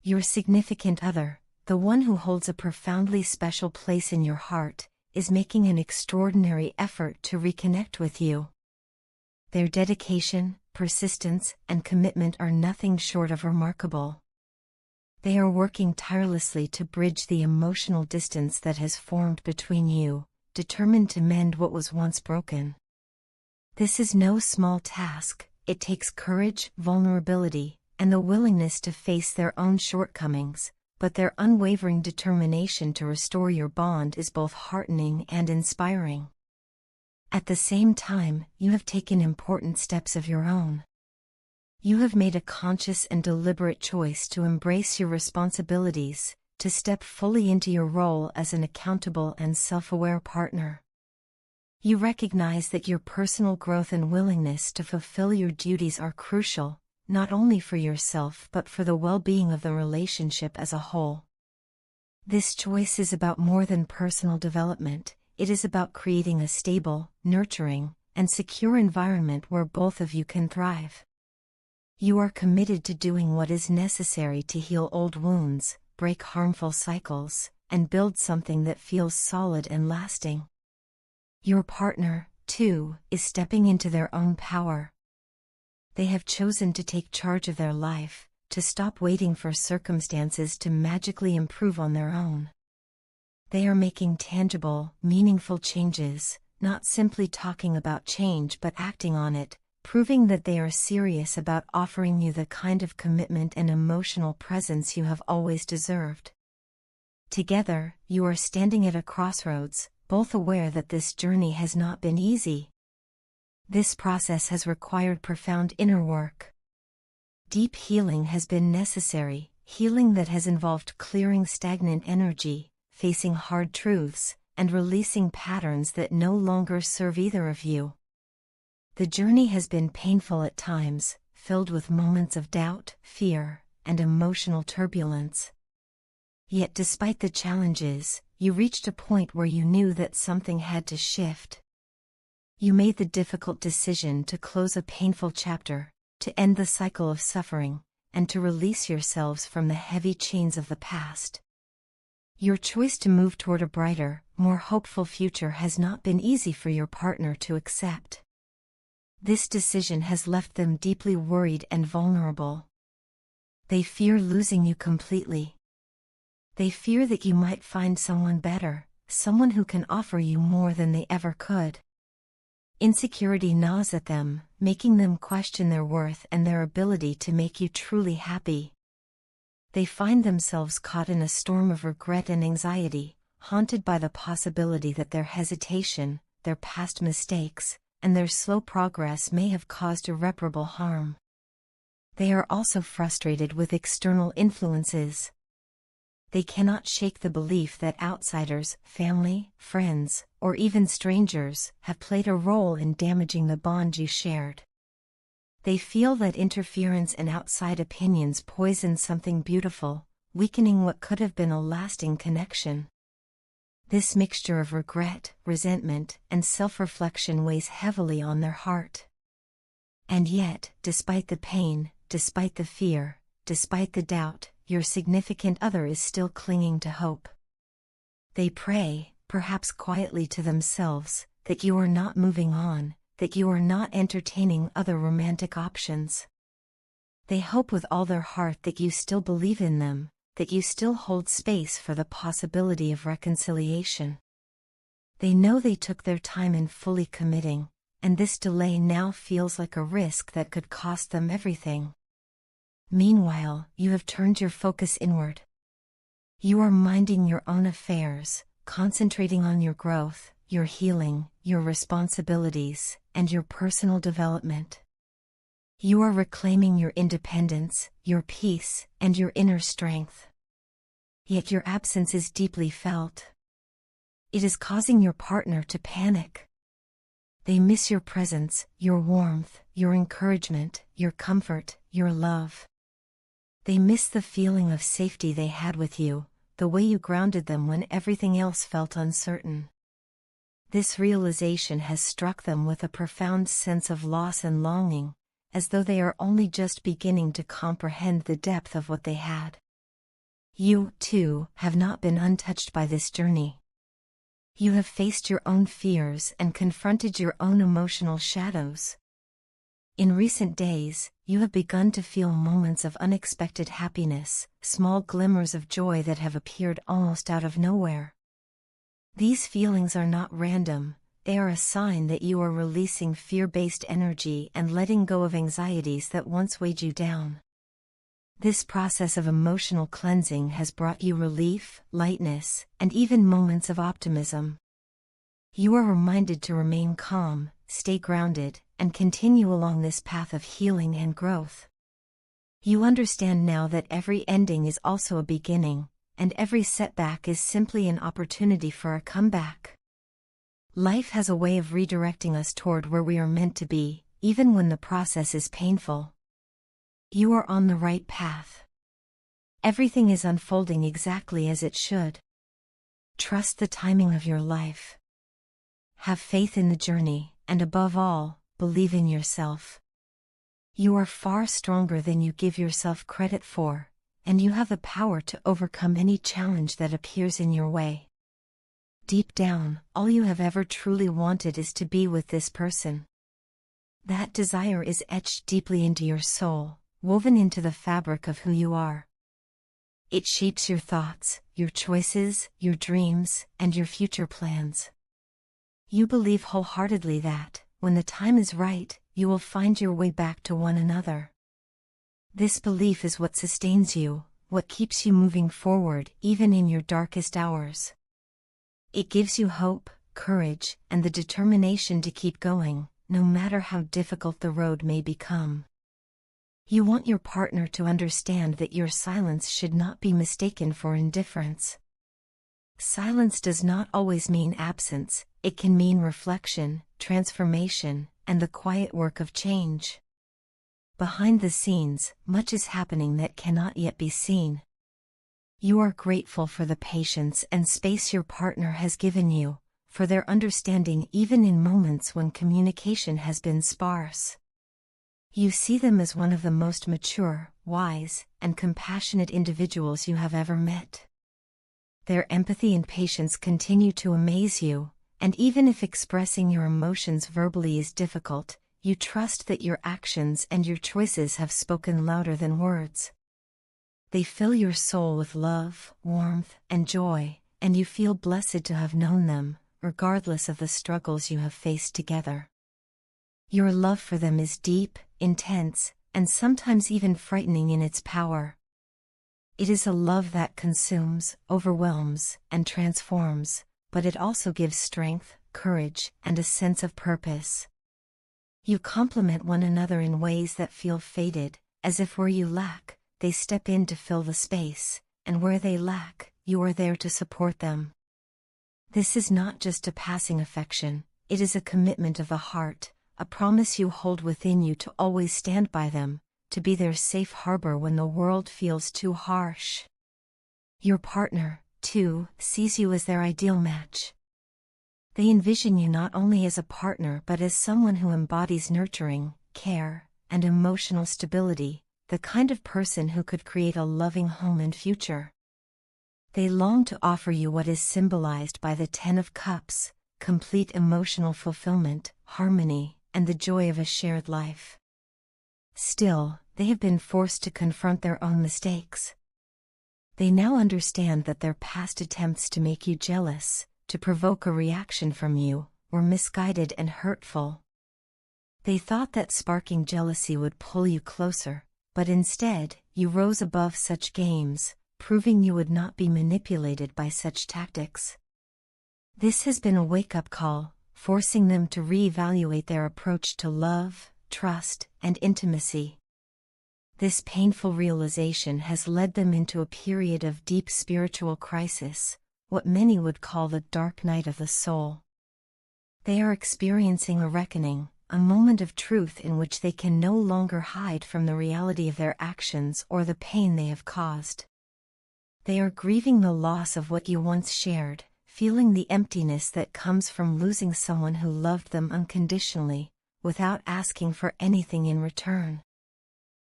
Your significant other, the one who holds a profoundly special place in your heart, is making an extraordinary effort to reconnect with you. Their dedication, persistence, and commitment are nothing short of remarkable. They are working tirelessly to bridge the emotional distance that has formed between you, determined to mend what was once broken. This is no small task. It takes courage, vulnerability, and the willingness to face their own shortcomings, but their unwavering determination to restore your bond is both heartening and inspiring. At the same time, you have taken important steps of your own. You have made a conscious and deliberate choice to embrace your responsibilities, to step fully into your role as an accountable and self-aware partner. You recognize that your personal growth and willingness to fulfill your duties are crucial, not only for yourself but for the well-being of the relationship as a whole. This choice is about more than personal development. It is about creating a stable, nurturing, and secure environment where both of you can thrive. You are committed to doing what is necessary to heal old wounds, break harmful cycles, and build something that feels solid and lasting. Your partner, too, is stepping into their own power. They have chosen to take charge of their life, to stop waiting for circumstances to magically improve on their own. They are making tangible, meaningful changes, not simply talking about change but acting on it, proving that they are serious about offering you the kind of commitment and emotional presence you have always deserved. Together, you are standing at a crossroads, both aware that this journey has not been easy. This process has required profound inner work. Deep healing has been necessary, healing that has involved clearing stagnant energy, facing hard truths, and releasing patterns that no longer serve either of you. The journey has been painful at times, filled with moments of doubt, fear, and emotional turbulence. Yet despite the challenges, you reached a point where you knew that something had to shift. You made the difficult decision to close a painful chapter, to end the cycle of suffering, and to release yourselves from the heavy chains of the past. Your choice to move toward a brighter, more hopeful future has not been easy for your partner to accept. This decision has left them deeply worried and vulnerable. They fear losing you completely. They fear that you might find someone better, someone who can offer you more than they ever could. Insecurity gnaws at them, making them question their worth and their ability to make you truly happy. They find themselves caught in a storm of regret and anxiety, haunted by the possibility that their hesitation, their past mistakes, and their slow progress may have caused irreparable harm. They are also frustrated with external influences. They cannot shake the belief that outsiders, family, friends, or even strangers, have played a role in damaging the bond you shared. They feel that interference and outside opinions poison something beautiful, weakening what could have been a lasting connection. This mixture of regret, resentment, and self-reflection weighs heavily on their heart. And yet, despite the pain, despite the fear, despite the doubt, your significant other is still clinging to hope. They pray, perhaps quietly to themselves, that you are not moving on, that you are not entertaining other romantic options. They hope with all their heart that you still believe in them, that you still hold space for the possibility of reconciliation. They know they took their time in fully committing, and this delay now feels like a risk that could cost them everything. Meanwhile, you have turned your focus inward. You are minding your own affairs, concentrating on your growth, your healing, your responsibilities, and your personal development. You are reclaiming your independence, your peace, and your inner strength. Yet your absence is deeply felt. It is causing your partner to panic. They miss your presence, your warmth, your encouragement, your comfort, your love. They miss the feeling of safety they had with you, the way you grounded them when everything else felt uncertain. This realization has struck them with a profound sense of loss and longing, as though they are only just beginning to comprehend the depth of what they had. You, too, have not been untouched by this journey. You have faced your own fears and confronted your own emotional shadows. In recent days, you have begun to feel moments of unexpected happiness, small glimmers of joy that have appeared almost out of nowhere. These feelings are not random, they are a sign that you are releasing fear-based energy and letting go of anxieties that once weighed you down. This process of emotional cleansing has brought you relief, lightness, and even moments of optimism. You are reminded to remain calm, stay grounded, and continue along this path of healing and growth. You understand now that every ending is also a beginning, and every setback is simply an opportunity for a comeback. Life has a way of redirecting us toward where we are meant to be, even when the process is painful. You are on the right path. Everything is unfolding exactly as it should. Trust the timing of your life. Have faith in the journey, and above all, believe in yourself. You are far stronger than you give yourself credit for, and you have the power to overcome any challenge that appears in your way. Deep down, all you have ever truly wanted is to be with this person. That desire is etched deeply into your soul, woven into the fabric of who you are. It shapes your thoughts, your choices, your dreams, and your future plans. You believe wholeheartedly that, when the time is right, you will find your way back to one another. This belief is what sustains you, what keeps you moving forward even in your darkest hours. It gives you hope, courage, and the determination to keep going, no matter how difficult the road may become. You want your partner to understand that your silence should not be mistaken for indifference. Silence does not always mean absence, it can mean reflection, transformation, and the quiet work of change. Behind the scenes, much is happening that cannot yet be seen. You are grateful for the patience and space your partner has given you, for their understanding even in moments when communication has been sparse. You see them as one of the most mature, wise, and compassionate individuals you have ever met. Their empathy and patience continue to amaze you, and even if expressing your emotions verbally is difficult, you trust that your actions and your choices have spoken louder than words. They fill your soul with love, warmth, and joy, and you feel blessed to have known them, regardless of the struggles you have faced together. Your love for them is deep, intense, and sometimes even frightening in its power. It is a love that consumes, overwhelms, and transforms, but it also gives strength, courage, and a sense of purpose. You complement one another in ways that feel fated, as if where you lack, they step in to fill the space, and where they lack, you are there to support them. This is not just a passing affection, it is a commitment of the heart, a promise you hold within you to always stand by them, to be their safe harbor when the world feels too harsh. Your partner, too, sees you as their ideal match. They envision you not only as a partner but as someone who embodies nurturing, care, and emotional stability, the kind of person who could create a loving home and future. They long to offer you what is symbolized by the Ten of Cups, complete emotional fulfillment, harmony, and the joy of a shared life. Still, they have been forced to confront their own mistakes. They now understand that their past attempts to make you jealous, to provoke a reaction from you, were misguided and hurtful. They thought that sparking jealousy would pull you closer, but instead, you rose above such games, proving you would not be manipulated by such tactics. This has been a wake-up call, forcing them to reevaluate their approach to love, trust, and intimacy. This painful realization has led them into a period of deep spiritual crisis, what many would call the dark night of the soul. They are experiencing a reckoning, a moment of truth in which they can no longer hide from the reality of their actions or the pain they have caused. They are grieving the loss of what you once shared, feeling the emptiness that comes from losing someone who loved them unconditionally, without asking for anything in return.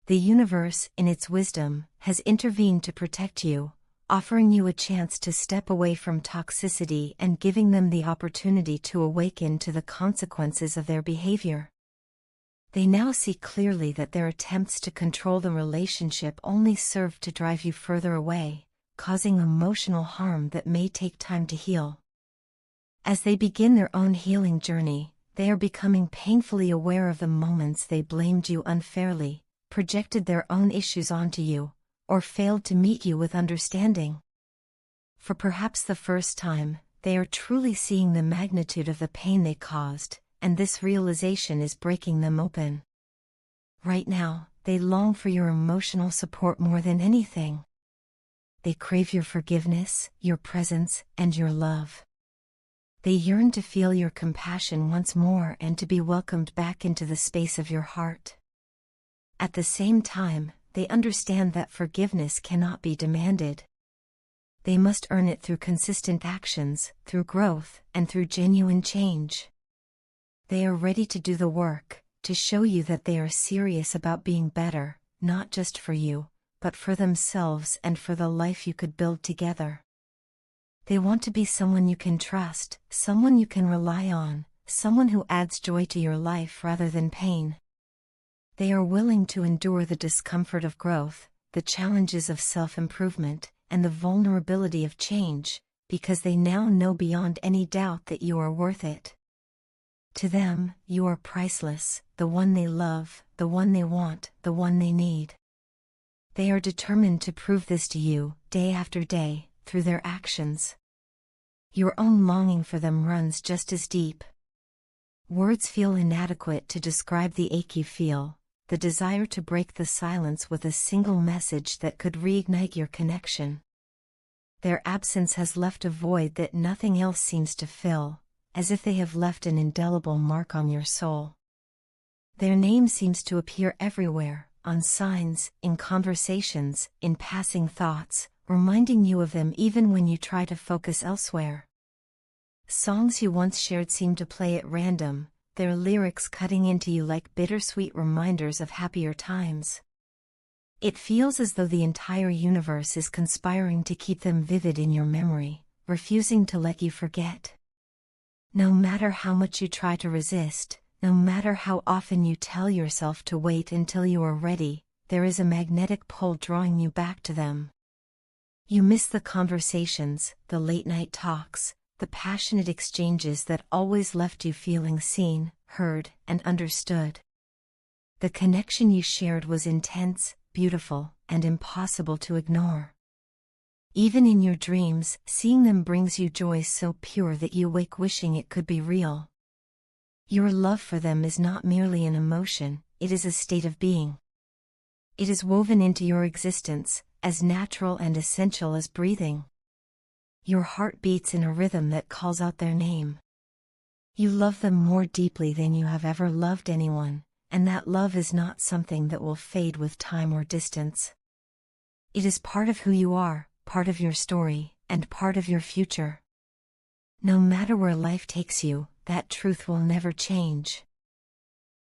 The universe, in its wisdom, has intervened to protect you, offering you a chance to step away from toxicity and giving them the opportunity to awaken to the consequences of their behavior. They now see clearly that their attempts to control the relationship only serve to drive you further away, causing emotional harm that may take time to heal. As they begin their own healing journey, they are becoming painfully aware of the moments they blamed you unfairly, projected their own issues onto you, or failed to meet you with understanding. For perhaps the first time, they are truly seeing the magnitude of the pain they caused, and this realization is breaking them open. Right now, they long for your emotional support more than anything. They crave your forgiveness, your presence, and your love. They yearn to feel your compassion once more and to be welcomed back into the space of your heart. At the same time, they understand that forgiveness cannot be demanded. They must earn it through consistent actions, through growth, and through genuine change. They are ready to do the work, to show you that they are serious about being better, not just for you, but for themselves and for the life you could build together. They want to be someone you can trust, someone you can rely on, someone who adds joy to your life rather than pain. They are willing to endure the discomfort of growth, the challenges of self-improvement, and the vulnerability of change, because they now know beyond any doubt that you are worth it. To them, you are priceless, the one they love, the one they want, the one they need. They are determined to prove this to you, day after day, through their actions. Your own longing for them runs just as deep. Words feel inadequate to describe the ache you feel, the desire to break the silence with a single message that could reignite your connection. Their absence has left a void that nothing else seems to fill, as if they have left an indelible mark on your soul. Their name seems to appear everywhere, on signs, in conversations, in passing thoughts, reminding you of them even when you try to focus elsewhere. Songs you once shared seem to play at random, their lyrics cutting into you like bittersweet reminders of happier times. It feels as though the entire universe is conspiring to keep them vivid in your memory, refusing to let you forget. No matter how much you try to resist, no matter how often you tell yourself to wait until you are ready, there is a magnetic pull drawing you back to them. You miss the conversations, the late-night talks, the passionate exchanges that always left you feeling seen, heard, and understood. The connection you shared was intense, beautiful, and impossible to ignore. Even in your dreams, seeing them brings you joy so pure that you wake wishing it could be real. Your love for them is not merely an emotion, it is a state of being. It is woven into your existence, as natural and essential as breathing. Your heart beats in a rhythm that calls out their name. You love them more deeply than you have ever loved anyone, and that love is not something that will fade with time or distance. It is part of who you are, part of your story, and part of your future. No matter where life takes you, that truth will never change.